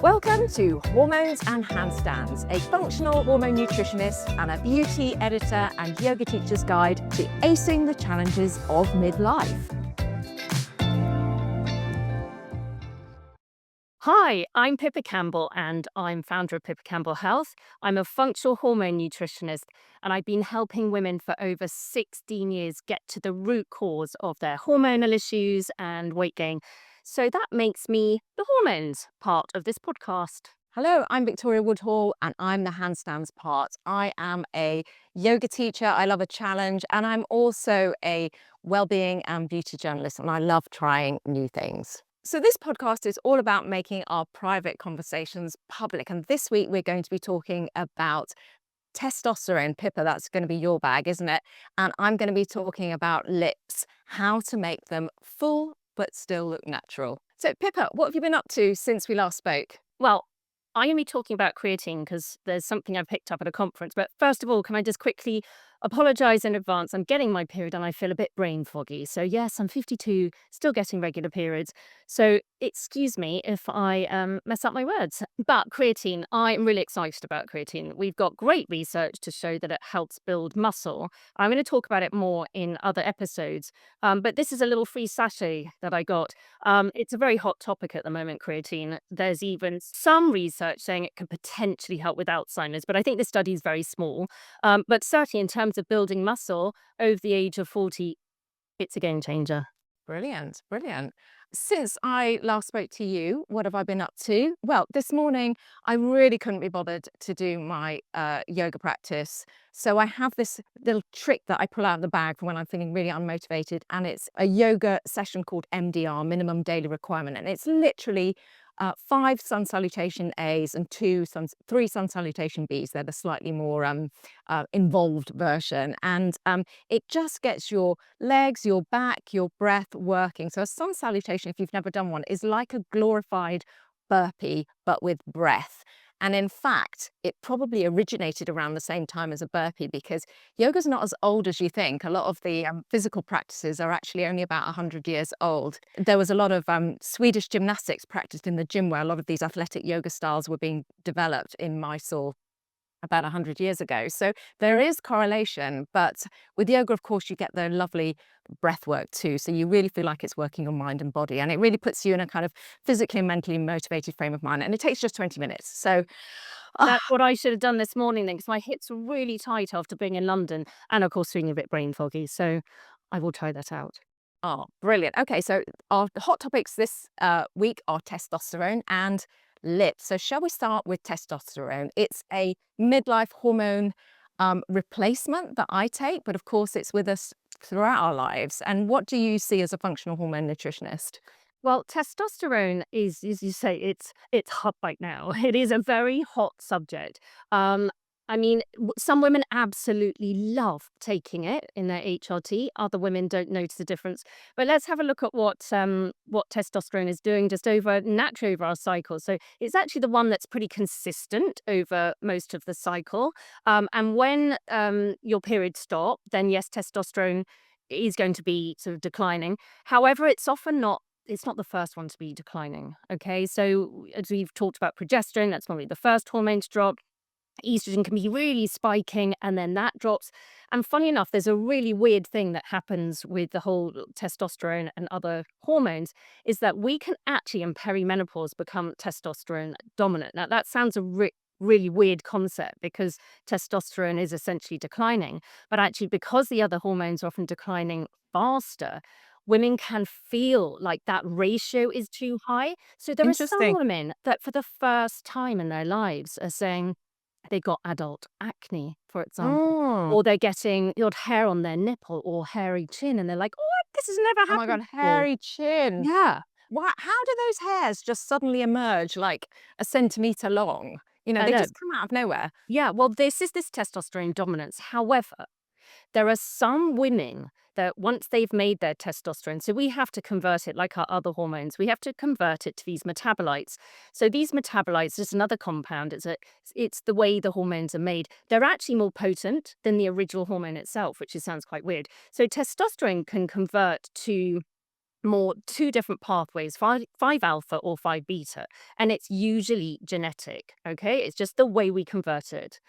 Welcome to Hormones and Handstands, a functional hormone nutritionist and a beauty editor and yoga teacher's guide to acing the challenges of midlife. Hi, I'm Pippa Campbell and I'm founder of Pippa Campbell Health. I'm a functional hormone nutritionist and I've been helping women for over 16 years get to the root cause of their hormonal issues and weight gain. So that makes me the hormones part of this podcast. Hello, I'm Victoria Woodhall and I'm the handstands part. I am a yoga teacher, I love a challenge, and I'm also a well-being and beauty journalist, and I love trying new things. So this podcast is all about making our private conversations public, and this week we're going to be talking about testosterone. Pippa, that's going to be your bag, isn't it? And I'm going to be talking about lips, how to make them full but still look natural. So Pippa, what have you been up to since we last spoke? Well, I'm going to be talking about creatine because there's something I picked up at a conference. But first of all, can I just quickly apologise in advance? I'm getting my period and I feel a bit brain foggy. So yes, I'm 52, still getting regular periods. So excuse me if I mess up my words. But creatine, I'm really excited about creatine. We've got great research to show that it helps build muscle. I'm going to talk about it more in other episodes. But this is a little free sachet that I got. It's a very hot topic at the moment, creatine. There's even some research saying it could potentially help with Alzheimer's, but I think this study is very small. But certainly in terms of building muscle over the age of 40, it's a game changer. Brilliant, brilliant. Since I last spoke to you, what have I been up to? Well, this morning I really couldn't be bothered to do my yoga practice. So I have this little trick that I pull out of the bag for when I'm feeling really unmotivated. And it's a yoga session called MDR, minimum daily requirement. And it's literally 5 sun salutation A's and 3 sun salutation B's. They're the slightly more involved version. And it just gets your legs, your back, your breath working. So a sun salutation, if you've never done one, is like a glorified burpee, but with breath. And in fact, it probably originated around the same time as a burpee because yoga's not as old as you think. A lot of the physical practices are actually only about 100 years old. There was a lot of Swedish gymnastics practiced in the gym where a lot of these athletic yoga styles were being developed in Mysore about 100 years ago. So there is correlation, but with yoga, of course, you get the lovely breath work too. So you really feel like it's working your mind and body, and it really puts you in a kind of physically and mentally motivated frame of mind. And it takes just 20 minutes. So That's what I should have done this morning then, because my hips were really tight after being in London and, of course, feeling a bit brain foggy. So I will try that out. oh, brilliant. Okay, so our hot topics this week are testosterone and lips. So shall we start with testosterone? It's a midlife hormone replacement that I take, but of course it's with us throughout our lives. And what do you see as a functional hormone nutritionist? Well, testosterone is, as you say, it's hot right now. It is a very hot subject. I mean, some women absolutely love taking it in their HRT. Other women don't notice the difference. But let's have a look at what testosterone is doing just naturally over our cycle. So it's actually the one that's pretty consistent over most of the cycle. And when your periods stop, then yes, testosterone is going to be sort of declining. However, it's not the first one to be declining. Okay. So as we've talked about progesterone, that's normally the first hormone to drop. Estrogen can be really spiking and then that drops. And funny enough, there's a really weird thing that happens with the whole testosterone and other hormones is that we can actually in perimenopause become testosterone dominant. Now that sounds really weird concept because testosterone is essentially declining, but actually because the other hormones are often declining faster, women can feel like that ratio is too high. So there are some Interesting. women that for the first time in their lives are saying they got adult acne, for example, Mm. or they're getting the odd hair on their nipple or hairy chin, and they're like, "Oh, this has never Oh my happened God, before." hairy chin. Yeah, How do those hairs just suddenly emerge like a centimetre long? You know, I they know. just come out of nowhere. Yeah, well, this is this testosterone dominance. However, there are some women that once they've made their testosterone, so we have to convert it like our other hormones, we have to convert it to these metabolites. So these metabolites is another compound. It's the way the hormones are made. They're actually more potent than the original hormone itself, which sounds quite weird. So testosterone can convert to more two different pathways, 5 alpha or 5 beta, and it's usually genetic, okay? It's just the way we convert it.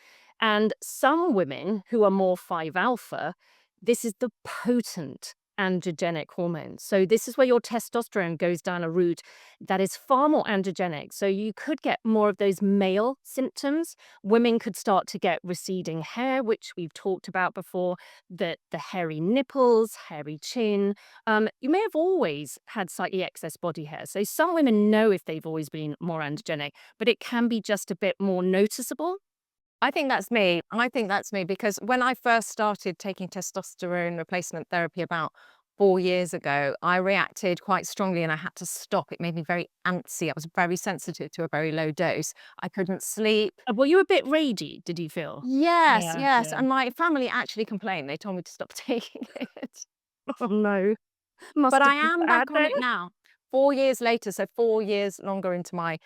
And some women who are more 5 alpha, this is the potent androgenic hormone. So this is where your testosterone goes down a route that is far more androgenic. So you could get more of those male symptoms. Women could start to get receding hair, which we've talked about before, the hairy nipples, hairy chin. You may have always had slightly excess body hair. So some women know if they've always been more androgenic, but it can be just a bit more noticeable. I think that's me. I think that's me because when I first started taking testosterone replacement therapy about 4 years ago, I reacted quite strongly and I had to stop. It made me very antsy. I was very sensitive to a very low dose. I couldn't sleep. Were you a bit ragey, did you feel? Yes, Yeah, yes. yeah. And my family actually complained. They told me to stop taking it. Oh, no. Must But have I been am bad back on then. it now. 4 years later, so 4 years longer into my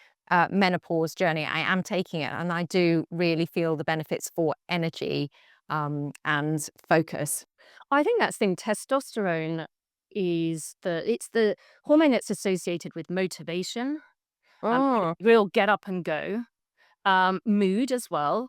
menopause journey, I am taking it and I do really feel the benefits for energy and focus. I think that's the thing. Testosterone is it's the hormone that's associated with motivation, Oh, real get up and go. Mood as well,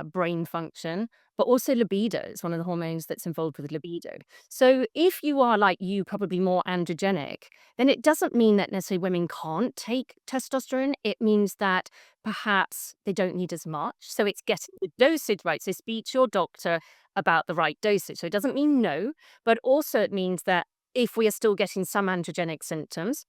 brain function, but also libido is one of the hormones that's involved with libido. So if you are like you, probably more androgenic, then it doesn't mean that necessarily women can't take testosterone. It means that perhaps they don't need as much. So it's getting the dosage right. So speak to your doctor about the right dosage. So it doesn't mean no, but also it means that if we are still getting some androgenic symptoms,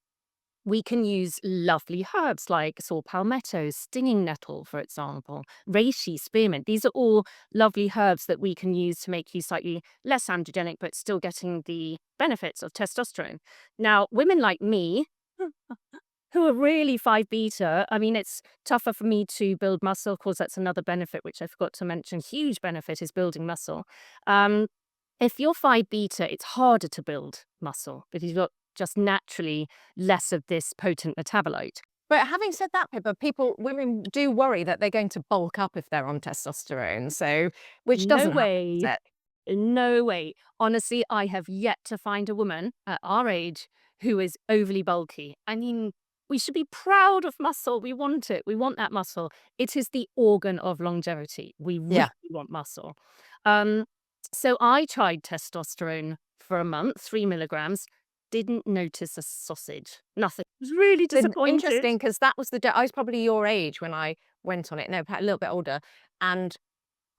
we can use lovely herbs like saw palmetto, stinging nettle, for example, reishi, spearmint. These are all lovely herbs that we can use to make you slightly less androgenic, but still getting the benefits of testosterone. Now, women like me, who are really 5 beta, I mean, it's tougher for me to build muscle. Of course, that's another benefit, which I forgot to mention. Huge benefit is building muscle. Um, if you're 5 beta, it's harder to build muscle because you've got just naturally less of this potent metabolite. but having said that, Pippa, women do worry that they're going to bulk up if they're on testosterone. So, which No doesn't happen, way. does it? No way. Honestly, I have yet to find a woman at our age who is overly bulky. I mean, we should be proud of muscle. We want it. We want that muscle. It is the organ of longevity. We really Yeah. want muscle. Um, so I tried testosterone for a month, 3 milligrams, didn't notice a sausage. Nothing. I was really disappointed. Interesting because that was I was probably your age when I went on it. No, a little bit older, and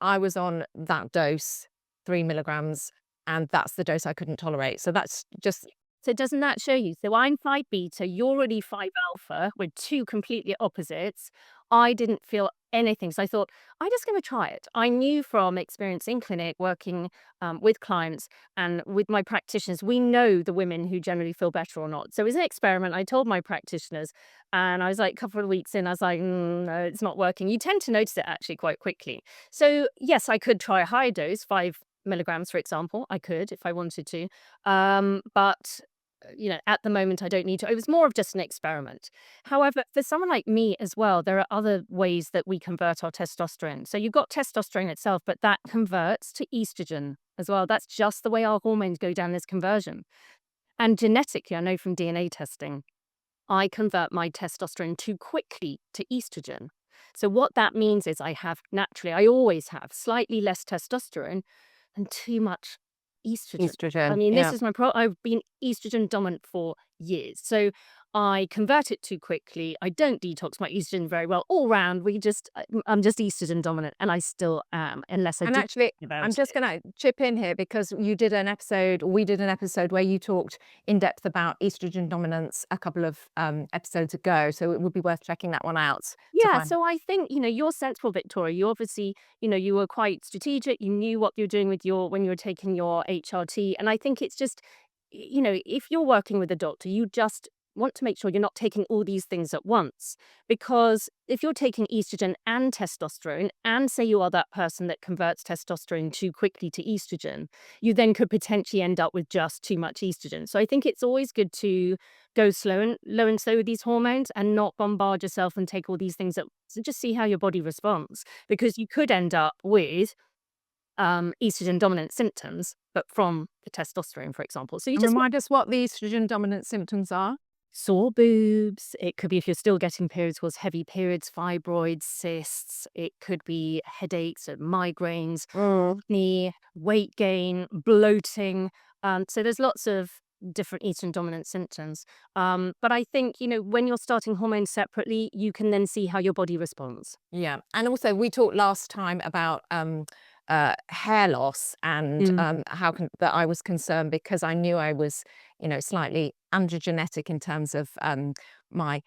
I was on that dose, 3 milligrams, and that's the dose I couldn't tolerate. So that's just So doesn't that show you? So I'm 5 beta, you're already 5 alpha. We're two completely opposites. I didn't feel anything. So I thought, I'm just going to try it. I knew from experience in clinic, working with clients and with my practitioners, we know the women who generally feel better or not. So it was an experiment. I told my practitioners, and I was like, a couple of weeks in, I was like, no, it's not working. You tend to notice it actually quite quickly. So yes, I could try a higher dose, 5 milligrams, for example. I could if I wanted to. But at the moment, I don't need to. It was more of just an experiment. However, for someone like me as well, there are other ways that we convert our testosterone. So you've got testosterone itself, but that converts to estrogen as well. That's just the way our hormones go down this conversion. And genetically, I know from DNA testing, I convert my testosterone too quickly to estrogen. So what that means is I always have slightly less testosterone and too much estrogen. I estrogen. mean, this Yeah. is I've been estrogen dominant for years. So I convert it too quickly. I don't detox my estrogen very well. All round, I'm just estrogen dominant, and I still am, unless I And do actually, something about I'm just it. going to chip in here because we did an episode where you talked in depth about estrogen dominance a couple of episodes ago. So it would be worth checking that one out to Yeah, find. so I think, you're sensible, Victoria. You obviously, you were quite strategic. You knew what you're doing with when you were taking your HRT. And I think it's just, if you're working with a doctor, you just want to make sure you're not taking all these things at once. Because if you're taking estrogen and testosterone, and say you are that person that converts testosterone too quickly to estrogen, you then could potentially end up with just too much estrogen. So I think it's always good to go low and slow with these hormones and not bombard yourself and take all these things at so just see how your body responds, because you could end up with estrogen dominant symptoms but from the testosterone, for example. So you And just remind us what the estrogen dominant symptoms are. sore boobs. It could be if you're still getting periods, was heavy periods, fibroids, cysts. It could be headaches and migraines, knee, weight gain, bloating. So there's lots of different estrogen dominant symptoms. But I think, when you're starting hormones separately, you can then see how your body responds. Yeah, and also we talked last time about hair loss and Mm. that I was concerned because I knew I was, slightly androgenetic in terms of my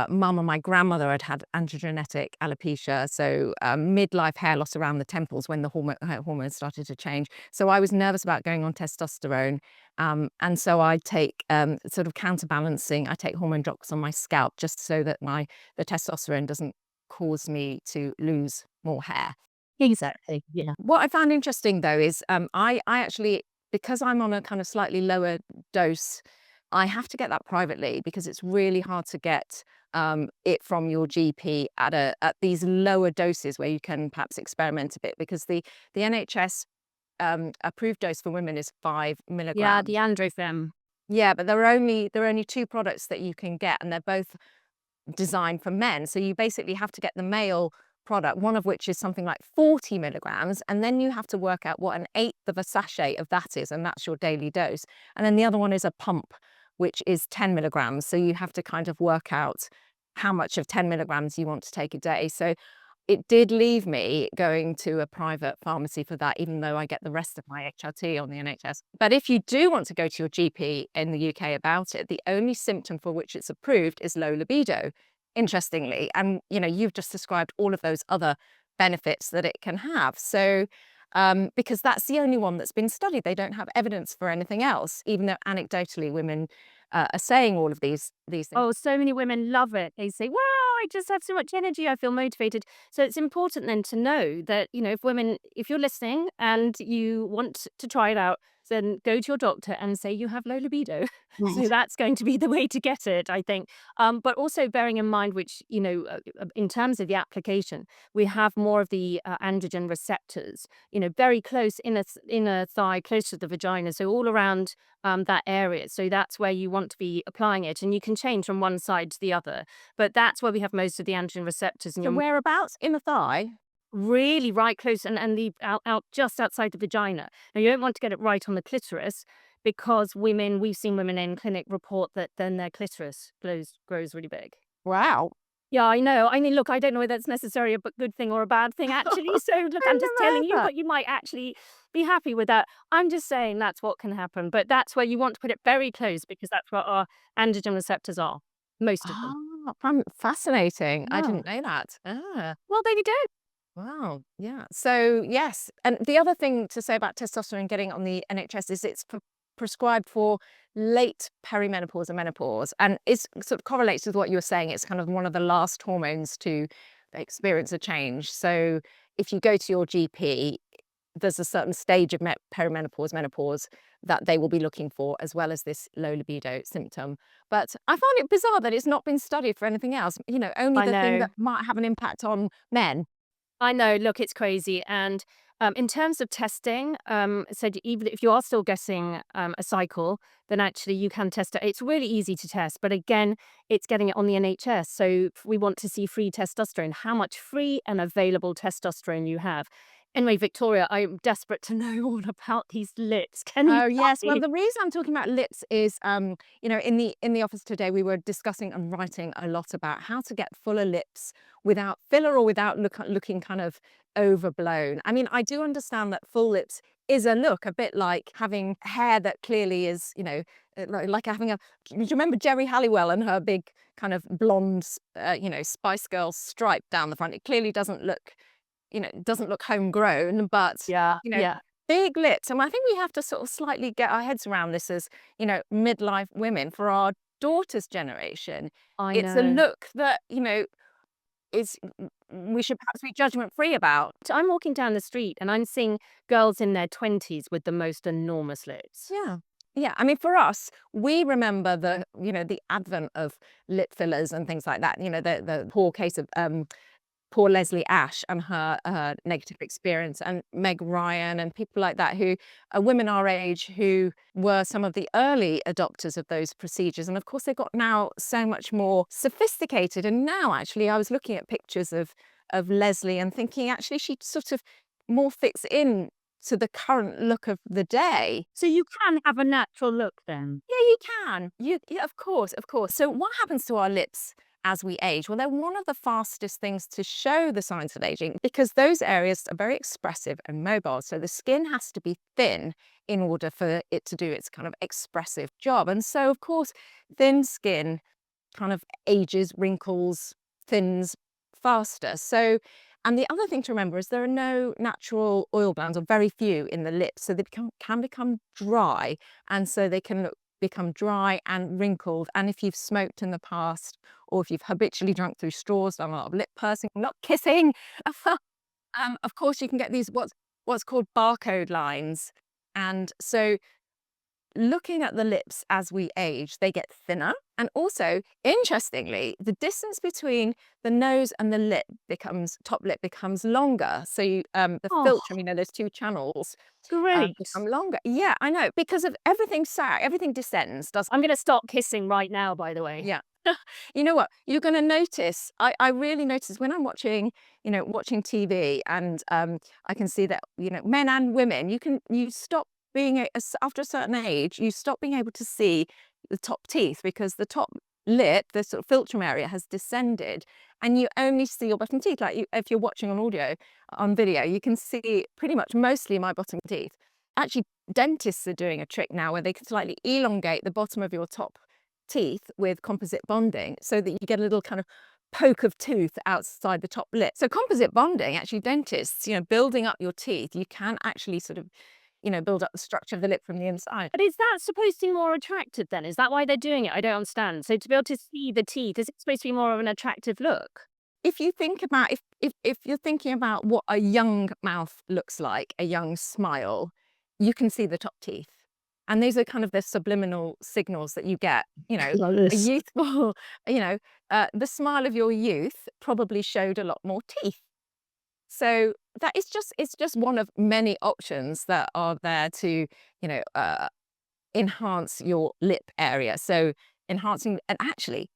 mum and my grandmother had had androgenetic alopecia, so midlife hair loss around the temples when the hormones started to change. So I was nervous about going on testosterone, and so I take sort of counterbalancing. I take hormone drops on my scalp just so that the testosterone doesn't cause me to lose more hair. Exactly. Yeah. What I found interesting though is I actually, because I'm on a kind of slightly lower dose, I have to get that privately because it's really hard to get it from your GP at these lower doses where you can perhaps experiment a bit because the NHS approved dose for women is 5 Yeah, the milligrams. androfem. Yeah, but there are only two products that you can get, and they're both designed for men. So you basically have to get the male product, one of which is something like 40 milligrams, and then you have to work out what an eighth of a sachet of that is, and that's your daily dose. And then the other one is a pump, which is 10 milligrams. So you have to kind of work out how much of 10 milligrams you want to take a day. So it did leave me going to a private pharmacy for that, even though I get the rest of my HRT on the NHS. But if you do want to go to your GP in the UK about it, the only symptom for which it's approved is low libido, interestingly. And, you've just described all of those other benefits that it can have. So, because that's the only one that's been studied, they don't have evidence for anything else, even though anecdotally women are saying all of these things. Oh, so many women love it. They say, "Wow, I just have so much energy. I feel motivated." So it's important then to know that, if you're listening and you want to try it out, then go to your doctor and say you have low libido. So that's going to be the way to get it, I think. But also bearing in mind, which, in terms of the application, we have more of the androgen receptors, very close inner thigh, close to the vagina. So all around that area. So that's where you want to be applying it. And you can change from one side to the other. But that's where we have most of the androgen receptors. And So you're whereabouts in the thigh? really right close and the out just outside the vagina. Now, you don't want to get it right on the clitoris because we've seen women in clinic report that then their clitoris grows really big. Wow. Yeah, I know. I mean, look, I don't know whether that's necessarily a good thing or a bad thing, actually. So, look, I've I'm just never telling heard you, that. but you might actually be happy with that. I'm just saying that's what can happen. But that's where you want to put it very close because that's where our androgen receptors are, most of them. Fascinating. I Yeah. didn't know that. Ah, Well, there you go. wow. Yeah. So, yes. And the other thing to say about testosterone getting on the NHS is it's prescribed for late perimenopause and menopause. And it's sort of correlates with what you were saying. It's kind of one of the last hormones to experience a change. So, if you go to your GP, there's a certain stage of perimenopause, menopause that they will be looking for, as well as this low libido symptom. But I find it bizarre that it's not been studied for anything else. Only I the thing know. that might have an impact on men. I know. Look, it's crazy. And in terms of testing, so even if you are still getting a cycle, then actually you can test it. It's really easy to test, but again, it's getting it on the NHS. So we want to see free testosterone, how much free and available testosterone you have. Anyway, Victoria, I'm desperate to know all about these lips. Can you Oh tell yes. Well, me? the reason I'm talking about lips is, in the office today, we were discussing and writing a lot about how to get fuller lips without filler or without looking kind of overblown. I mean, I do understand that full lips is a look, a bit like having hair that clearly is, like having a. Do you remember Jerry Halliwell and her big kind of blonde, Spice Girl stripe down the front? It clearly doesn't look homegrown, but Yeah, you know, yeah, big lips. And I think we have to sort of slightly get our heads around this as, midlife women for our daughter's generation. I It's a know. look that, is we should perhaps be judgment free about. So I'm walking down the street and I'm seeing girls in their 20s with the most enormous lips. Yeah. Yeah, I mean, for us, we remember the advent of lip fillers and things like that. The poor case of poor Leslie Ash and her negative experience, and Meg Ryan and people like that, who are women our age who were some of the early adopters of those procedures. And of course, they've got now so much more sophisticated. And now, actually, I was looking at pictures of Leslie and thinking, actually, she sort of more fits in to the current look of the day. So you can have a natural look then? Yeah, you can. Yeah, of course, of course. So what happens to our lips as we age? Well, they're one of the fastest things to show the signs of aging because those areas are very expressive and mobile. So the skin has to be thin in order for it to do its kind of expressive job. And so, of course, thin skin kind of ages, wrinkles, thins faster. So, and the other thing to remember is there are no natural oil glands, or very few, in the lips. So they can become dry. And so they can become dry and wrinkled. And if you've smoked in the past, or if you've habitually drunk through straws, done a lot of lip pursing, not kissing, of course you can get these what's called barcode lines. And so looking at the lips as we age, they get thinner. And also, interestingly, the distance between the nose and the top lip becomes longer. So the Oh, philtrum, there's two channels, great. become longer. Yeah, I know, because of everything everything descends, does I'm gonna start kissing right now, by the way. yeah. You know what? You're going to notice. I really notice when I'm watching TV, and I can see that men and women. You stop after a certain age. You stop being able to see the top teeth because the top lip, the sort of philtrum area, has descended, and you only see your bottom teeth. Like if you're watching on video, you can see pretty much mostly my bottom teeth. Actually, dentists are doing a trick now where they can slightly elongate the bottom of your top teeth with composite bonding so that you get a little kind of poke of tooth outside the top lip. So composite bonding, actually dentists, building up your teeth, you can actually sort of, build up the structure of the lip from the inside. But is that supposed to be more attractive then? Is that why they're doing it? I don't understand. So to be able to see the teeth, is it supposed to be more of an attractive look? If you think about, if you're thinking about what a young mouth looks like, a young smile, you can see the top teeth. And these are kind of the subliminal signals that you get, Like a this. youthful, the smile of your youth probably showed a lot more teeth. So it's just one of many options that are there to, enhance your lip area. So enhancing, and actually,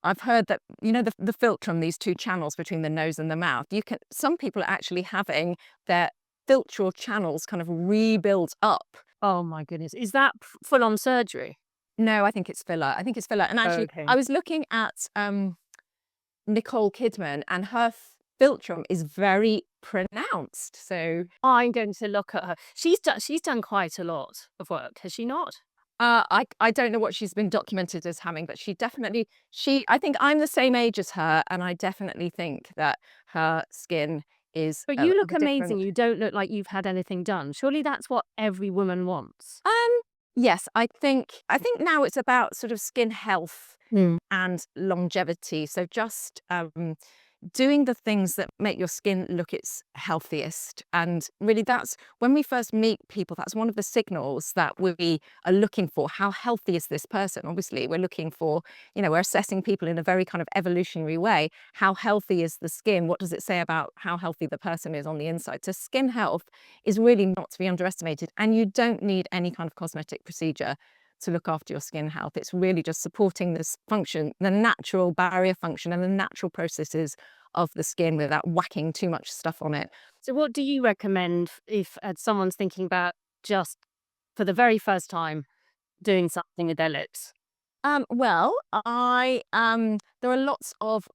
I've heard that, the philtrum, these two channels between the nose and the mouth, some people are actually having their philtral channels kind of rebuilt up. Oh my goodness. Is that full on surgery? No, I think it's filler. I think it's filler. And actually, Okay. I was looking at Nicole Kidman, and her philtrum is very pronounced. So I'm going to look at her. She's done quite a lot of work, has she not? I don't know what she's been documented as having, but I think I'm the same age as her, and I definitely think that her skin is But of you look a amazing. different. You don't look like you've had anything done. Surely that's what every woman wants. Yes, I think now it's about sort of skin health Mm. and longevity. So just doing the things that make your skin look its healthiest. And really, that's when we first meet people, that's one of the signals that we are looking for. How healthy is this person? Obviously, we're looking for, we're assessing people in a very kind of evolutionary way. How healthy is the skin? What does it say about how healthy the person is on the inside? So skin health is really not to be underestimated. And you don't need any kind of cosmetic procedure to look after your skin health. It's really just supporting this function, the natural barrier function and the natural processes of the skin without whacking too much stuff on it. So what do you recommend if someone's thinking about just for the very first time doing something with their lips? Well, there are lots of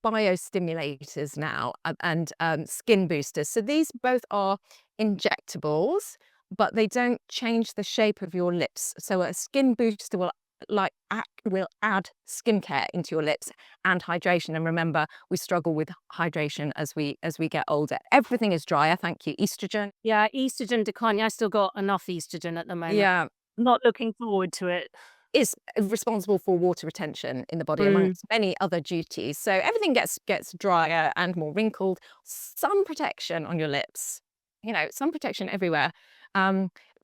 biostimulators now, and skin boosters. So these both are injectables, but they don't change the shape of your lips. So a skin booster will add skincare into your lips and hydration. And remember, we struggle with hydration as we get older. Everything is drier. Thank you. Estrogen. Yeah, estrogen declining. I still got enough estrogen at the moment. Yeah. Not looking forward to it. Is responsible for water retention in the body True. amongst many other duties. So everything gets drier and more wrinkled. Sun protection on your lips, sun protection everywhere.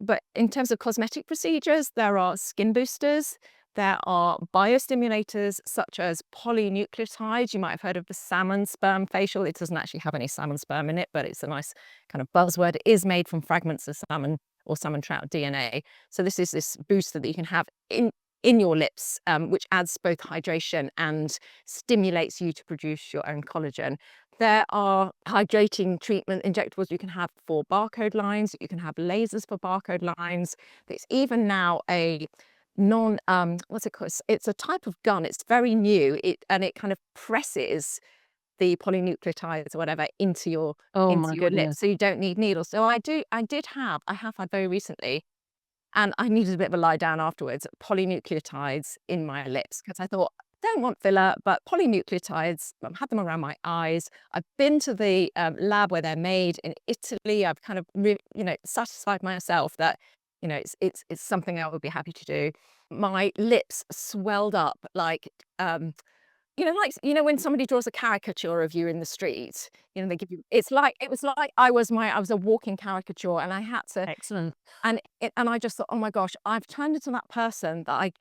But in terms of cosmetic procedures, there are skin boosters, There are biostimulators such as polynucleotides. You might have heard of the salmon sperm facial. It doesn't actually have any salmon sperm in it, but it's a nice kind of buzzword. It is made from fragments of salmon or salmon trout DNA. So this is this booster that you can have in your lips, which adds both hydration and stimulates you to produce your own collagen. There are hydrating treatment injectables you can have for barcode lines. You can have lasers for barcode lines. There's even now a what's it called? It's a type of gun. It's very new. And it kind of presses the polynucleotides or whatever Oh into my your goodness. lips, so you don't need needles. So I have had very recently, and I needed a bit of a lie down afterwards, polynucleotides in my lips because I thought, don't want filler, but polynucleotides, I've had them around my eyes. I've been to the lab where they're made in Italy. I've kind of, satisfied myself that, it's something I would be happy to do. My lips swelled up when somebody draws a caricature of you in the street, they give you, it was like I was a walking caricature, and I had to, Excellent. and I just thought, oh my gosh, I've turned into that person that I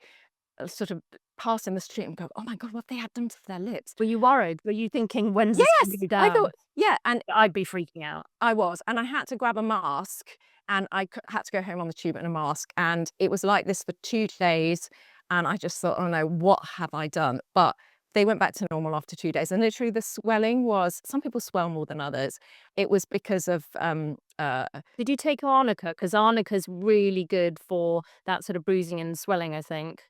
sort of pass in the street and go, oh my God, what have they had done to their lips? Were you worried? Were you thinking, when's this going to Yes, go I down? thought, yeah, and I'd be freaking out. I was, and I had to grab a mask, and had to go home on the tube in a mask, and it was like this for 2 days, and I just thought, "Oh no, what have I done?" But they went back to normal after 2 days, and literally the swelling was, some people swell more than others. It was because of, Did you take arnica? Because arnica's really good for that sort of bruising and swelling, I think.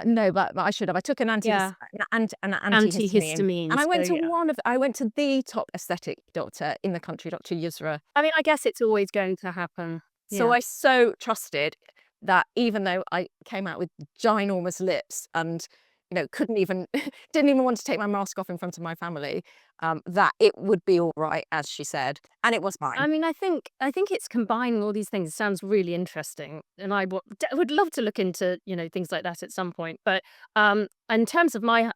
no, but I should have. I took Yeah. an antihistamine, Antihistamine, and so yeah. I went to the top aesthetic doctor in the country, Dr. Yusra. I mean, I guess it's always going to happen. So Yeah. I so trusted that even though I came out with ginormous lips and, couldn't even didn't even want to take my mask off in front of my family, that it would be all right, as she said, and it was fine. I mean, I think it's combining all these things. It sounds really interesting, and would love to look into, things like that at some point. But in terms of my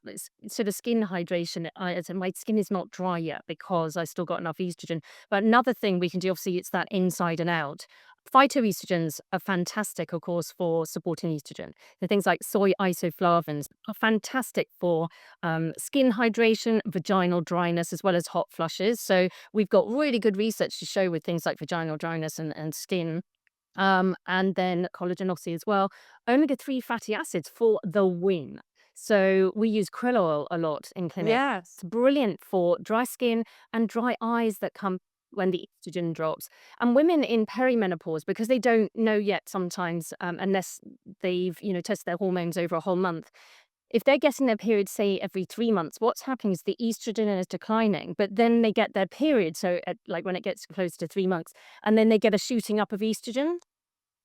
sort of skin hydration, so my skin is not dry yet because I still got enough estrogen. But another thing we can do, obviously, it's that inside and out. Phytoestrogens are fantastic, of course, for supporting estrogen. The things like soy isoflavones are fantastic for skin hydration, vaginal dryness, as well as hot flushes. So we've got really good research to show with things like vaginal dryness and skin. And then collagen, obviously, as well. Omega-3 fatty acids for the win. So we use krill oil a lot in clinic. Yes. It's brilliant for dry skin and dry eyes that come when the estrogen drops. And women in perimenopause, because they don't know yet sometimes, unless they've, tested their hormones over a whole month, if they're getting their period, say, every 3 months, what's happening is the estrogen is declining, but then they get their period, so like when it gets close to 3 months, and then they get a shooting up of estrogen.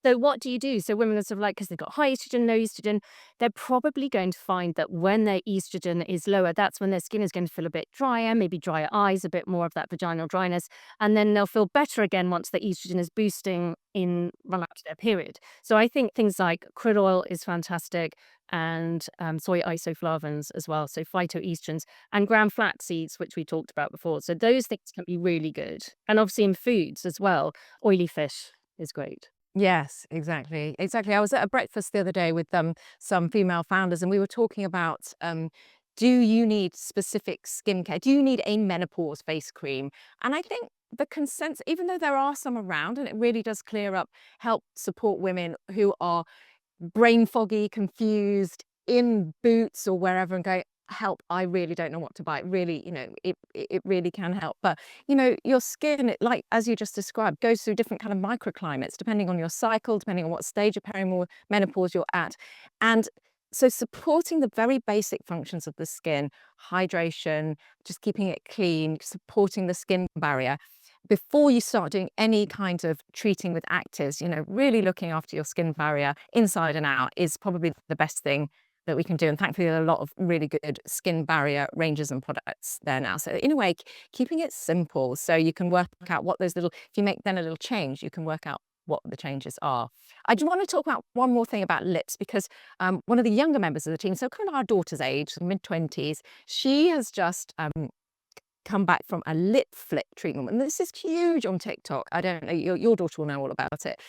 So what do you do? So women are sort of like, because they've got high estrogen, low estrogen, they're probably going to find that when their estrogen is lower, that's when their skin is going to feel a bit drier, maybe drier eyes, a bit more of that vaginal dryness, and then they'll feel better again once the estrogen is boosting in run up to their period. So I think things like krill oil is fantastic, and soy isoflavones as well, so phytoestrogens, and gram flax seeds, which we talked about before. So those things can be really good. And obviously in foods as well, oily fish is great. Yes, exactly. Exactly. I was at a breakfast the other day with some female founders, and we were talking about, do you need specific skincare? Do you need a menopause face cream? And I think the consensus, even though there are some around, and it really does help support women who are brain foggy, confused, in Boots or wherever, and go, help, I really don't know what to buy. It really, it really can help. But, your skin, like as you just described, goes through different kind of microclimates depending on your cycle, depending on what stage of perimenopause you're at. And so supporting the very basic functions of the skin, hydration, just keeping it clean, supporting the skin barrier, before you start doing any kind of treating with actives, really looking after your skin barrier inside and out is probably the best thing that we can do. And thankfully, there are a lot of really good skin barrier ranges and products there now. So in a way, keeping it simple so you can work out what those little, if you make then a little change, you can work out what the changes are. I do want to talk about one more thing about lips because one of the younger members of the team, so kind of our daughter's age, mid-20s, she has just come back from a lip flip treatment. And this is huge on TikTok. I don't know, your daughter will know all about it.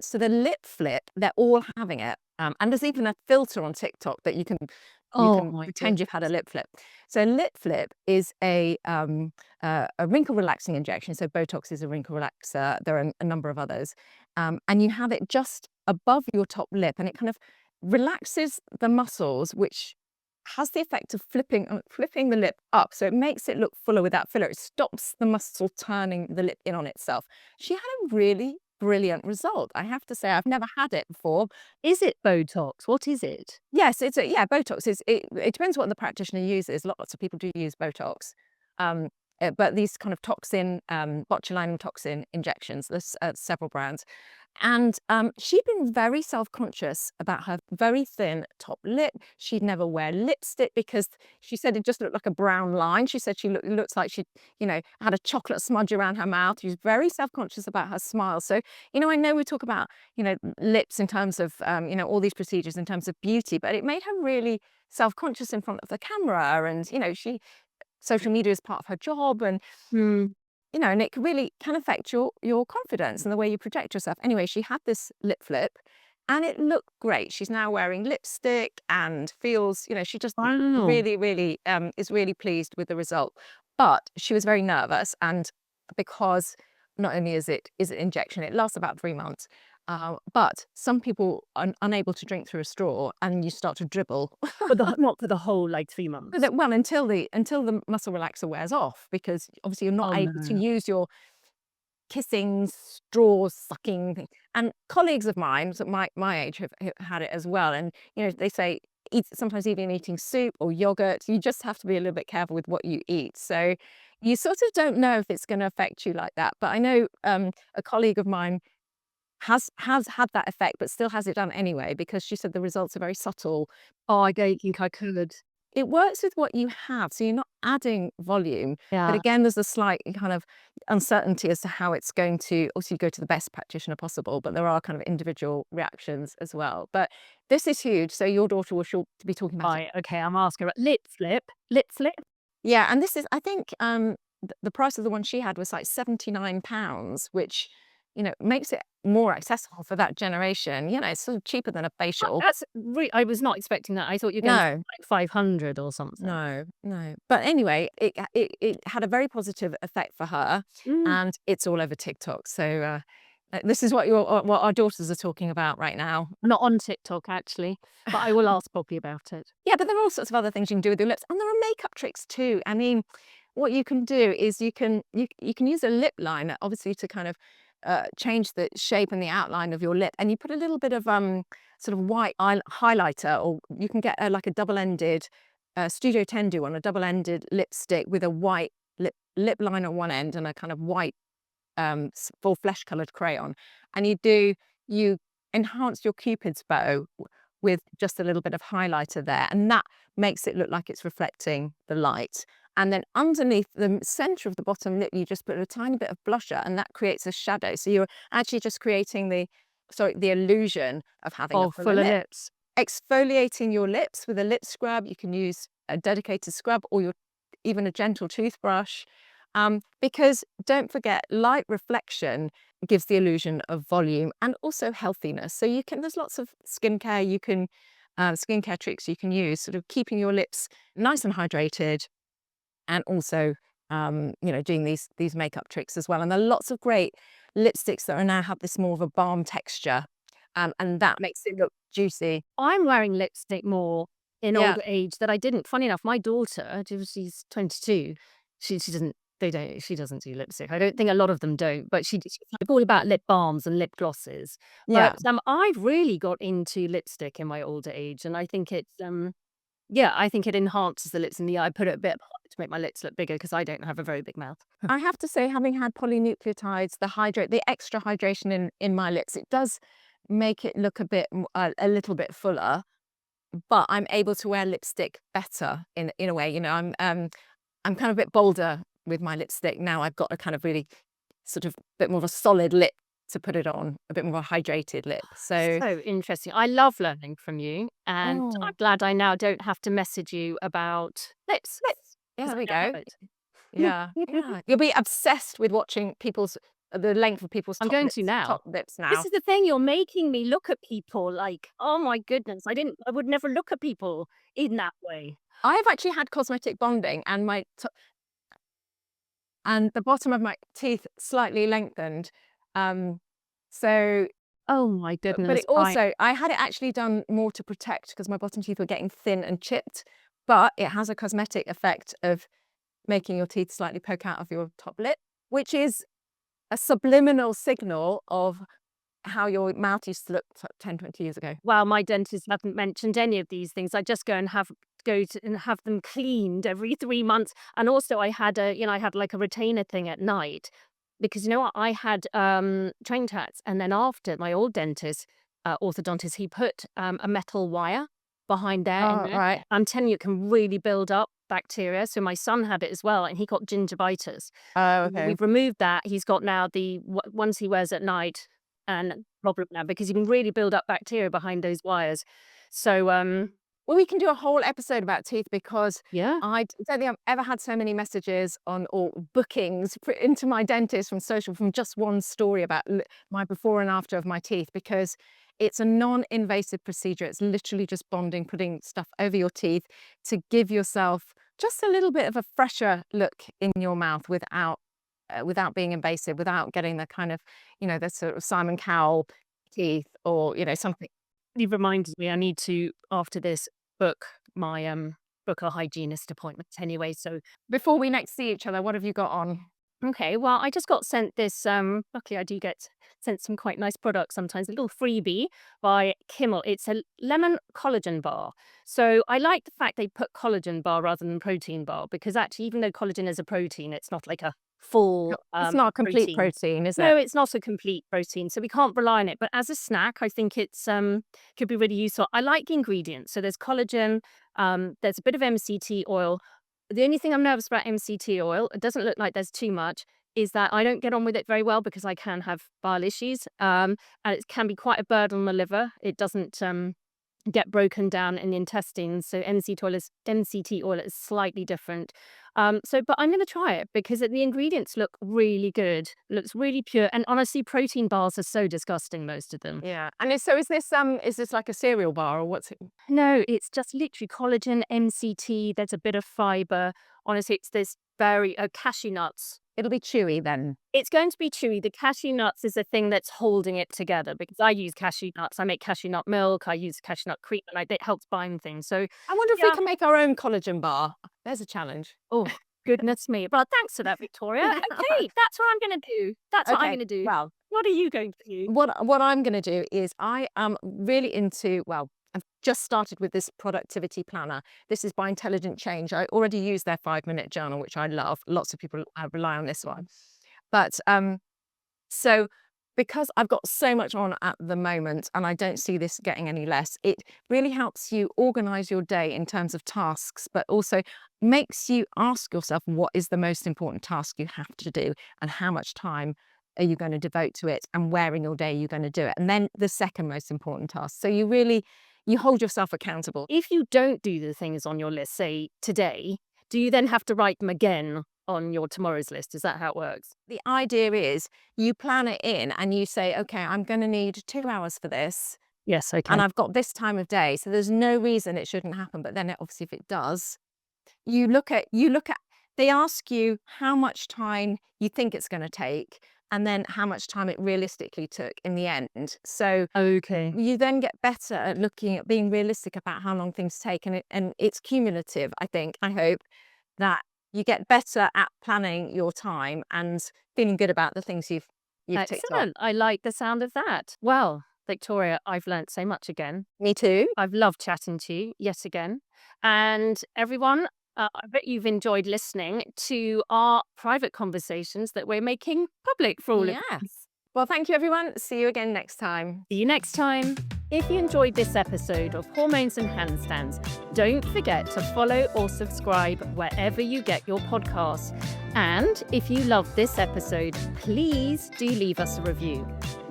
So the lip flip, they're all having it. And there's even a filter on TikTok that you Oh can my pretend you've had a goodness. lip flip. So lip flip is a wrinkle relaxing injection. So Botox is a wrinkle relaxer. There are a number of others. And you have it just above your top lip, and it kind of relaxes the muscles, which has the effect of flipping the lip up. So it makes it look fuller with that filler. It stops the muscle turning the lip in on itself. She had a really brilliant result. I have to say, I've never had it before. Is it Botox? What is it? Yes, yeah, Botox is it depends what the practitioner uses. Lots of people do use Botox. Um, but these kind of toxin, botulinum toxin injections, there's several brands. And she'd been very self-conscious about her very thin top lip. She'd never wear lipstick because she said it just looked like a brown line. She said looks like she, had a chocolate smudge around her mouth. She was very self-conscious about her smile. So, I know we talk about, lips in terms of, all these procedures in terms of beauty, but it made her really self-conscious in front of the camera. And, social media is part of her job. And Hmm. and it really can affect your confidence and the way you project yourself. Anyway, she had this lip flip and it looked great. She's now wearing lipstick and feels, she just Wow. really, really is really pleased with the result. But she was very nervous, and because not only is it injection, it lasts about 3 months. But some people are unable to drink through a straw and you start to dribble. For the not for the whole, like, 3 months? Well, until the muscle relaxer wears off, because obviously you're not Oh, able to no. use your kissing, straw sucking thing. And colleagues of mine at my age have had it as well. And they say sometimes even eating soup or yogurt, you just have to be a little bit careful with what you eat. So you sort of don't know if it's going to affect you like that. But I know a colleague of mine has had that effect, but still has it done anyway, because she said the results are very subtle. Oh, I don't think I could. It works with what you have, so you're not adding volume, but Yeah. again, there's a slight kind of uncertainty as to how it's going to obviously go to the best practitioner possible, but there are kind of individual reactions as well. But this is huge, so your daughter will sure be talking about it. Right, okay, I'm asking about lip flip? Lip flip? Yeah, and this is, I think, the price of the one she had was like £79, which, makes it more accessible for that generation. It's sort of cheaper than a facial. That's I was not expecting that. I thought you're going to No. like 500 or something. No, no. But anyway, it had a very positive effect for her, Mm. and it's all over TikTok. So this is what our daughters are talking about right now. I'm not on TikTok, actually, but I will ask Poppy about it. Yeah, but there are all sorts of other things you can do with your lips, and there are makeup tricks too. I mean, what you can do is you can use a lip liner, obviously, to kind of change the shape and the outline of your lip, and you put a little bit of sort of white highlighter, or you can get like a double-ended Studio 10 do on a double-ended lipstick with a white lip liner on one end and a kind of white full flesh colored crayon, and you enhance your Cupid's bow with just a little bit of highlighter there, and that makes it look like it's reflecting the light. And then underneath the center of the bottom lip, you just put a tiny bit of blusher, and that creates a shadow. So you're actually just creating the illusion of having a Oh, fuller full of lip. lips. Exfoliating your lips with a lip scrub, you can use a dedicated scrub, or even a gentle toothbrush. Because don't forget, light reflection gives the illusion of volume and also healthiness. So there's lots of skincare tricks you can use, sort of keeping your lips nice and hydrated, and also, doing these makeup tricks as well. And there are lots of great lipsticks that are now have this more of a balm texture, and that makes it look juicy. I'm wearing lipstick more in Yeah. older age that I didn't. Funny enough, my daughter, she's 22, she doesn't do lipstick. I don't think a lot of them don't, but she's like all about lip balms and lip glosses. But Yeah. I've really got into lipstick in my older age, and I think yeah, I think it enhances the lips and the eye. I put it a bit to make my lips look bigger because I don't have a very big mouth. I have to say, having had polynucleotides, the extra hydration in my lips, it does make it look a little bit fuller. But I'm able to wear lipstick better in a way. I'm kind of a bit bolder with my lipstick now. I've got a kind of really sort of bit more of a solid lip to put it on, a bit more of a hydrated lip. So, So interesting. I love learning from you, and I'm oh, glad I now don't have to message you about lips yeah, because there I we now go. have it. Yeah, yeah. You'll be obsessed with watching the length of people's I'm top going lips, to now. top lips This now. is the thing, you're making me look at people like, oh my goodness, I would never look at people in that way. I've actually had cosmetic bonding and and the bottom of my teeth slightly lengthened. So, Oh my but goodness, it also, I had it actually done more to protect because my bottom teeth were getting thin and chipped, but it has a cosmetic effect of making your teeth slightly poke out of your top lip, which is a subliminal signal of how your mouth used to look 10, 20 years ago. Well, my dentist hadn't mentioned any of these things. I just go to and have them cleaned every 3 months. And also I had I had like a retainer thing at night because you know what? I had train tats, and then after my old dentist, orthodontist, he put a metal wire behind there in Oh, there. right. I'm telling you, it can really build up bacteria. So my son had it as well, and he got gingivitis. Oh, okay. We've removed that. He's got now the ones he wears at night, and problem now because you can really build up bacteria behind those wires. So, Well, we can do a whole episode about teeth because yeah. don't think I've ever had so many messages or bookings into my dentist from just one story about my before and after of my teeth, because it's a non-invasive procedure. It's literally just bonding, putting stuff over your teeth to give yourself just a little bit of a fresher look in your mouth without being invasive, without getting the kind of, the sort of Simon Cowell teeth or, something. You've reminded me I need to, after this, book my book a hygienist appointment anyway. So Before we next see each other, what have you got on? okay, well, I just got sent this. Luckily, I do get sent some quite nice products sometimes. A little freebie by Kimmel. It's a lemon collagen bar. So I like the fact they put collagen bar rather than protein bar because actually, even though collagen is a protein, it's not like a full It's not a complete protein. protein, is No, it? it's not a complete protein, so we can't rely on it. But as a snack, I think it's could be really useful. I like the ingredients. So there's collagen, there's a bit of MCT oil. The only thing I'm nervous about MCT oil, it doesn't look like there's too much, is that I don't get on with it very well because I can have bile issues. And it can be quite a burden on the liver. It doesn't get broken down in the intestines. So MCT oil is slightly different. But I'm going to try it because the ingredients look really good. Looks really pure. And honestly, protein bars are so disgusting, most of them. Yeah. And is this like a cereal bar or what's it? No, it's just literally collagen, MCT. There's a bit of fiber. Honestly, it's this very cashew nuts. It'll be chewy then. It's going to be chewy. The cashew nuts is the thing that's holding it together because I use cashew nuts. I make cashew nut milk. I use cashew nut cream, and it helps bind things. So, I wonder if we yeah. can make our own collagen bar. There's a challenge. Oh, goodness me. Well, thanks for that, Victoria. Okay, that's what I'm going to do. That's what I'm Okay, going to do. well, What are you going to do? what I'm going to do is I am really I've just started with this productivity planner. This is by Intelligent Change. I already use their 5-minute journal, which I love. Lots of people rely on this one. But so because I've got so much on at the moment and I don't see this getting any less, it really helps you organize your day in terms of tasks, but also makes you ask yourself what is the most important task you have to do and how much time are you going to devote to it and where in your day are you going to do it. And then the second most important task. So you hold yourself accountable. If you don't do the things on your list, say today, do you then have to write them again on your tomorrow's list? Is that how it works? The idea is you plan it in and you say, okay, I'm going to need 2 hours for this. Yes, okay. And I've got this time of day. So there's no reason it shouldn't happen. But then obviously if it does, you look at, they ask you how much time you think it's going to take and then how much time it realistically took in the end. So Okay. you then get better at looking at being realistic about how long things take. And it's cumulative, I hope, that you get better at planning your time and feeling good about the things you've ticked off. Excellent. I like the sound of that. Well, Victoria, I've learnt so much again. Me too. I've loved chatting to you yet again. And everyone, I bet you've enjoyed listening to our private conversations that we're making public for all of you. Yes. Well, thank you, everyone. See you again next time. See you next time. If you enjoyed this episode of Hormones and Handstands, don't forget to follow or subscribe wherever you get your podcasts. And if you loved this episode, please do leave us a review.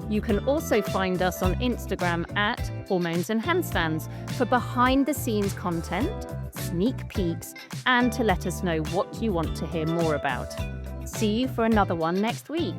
You can also find us on Instagram at Hormones and Handstands for behind-the-scenes content, sneak peeks and to let us know what you want to hear more about. See you for another one next week.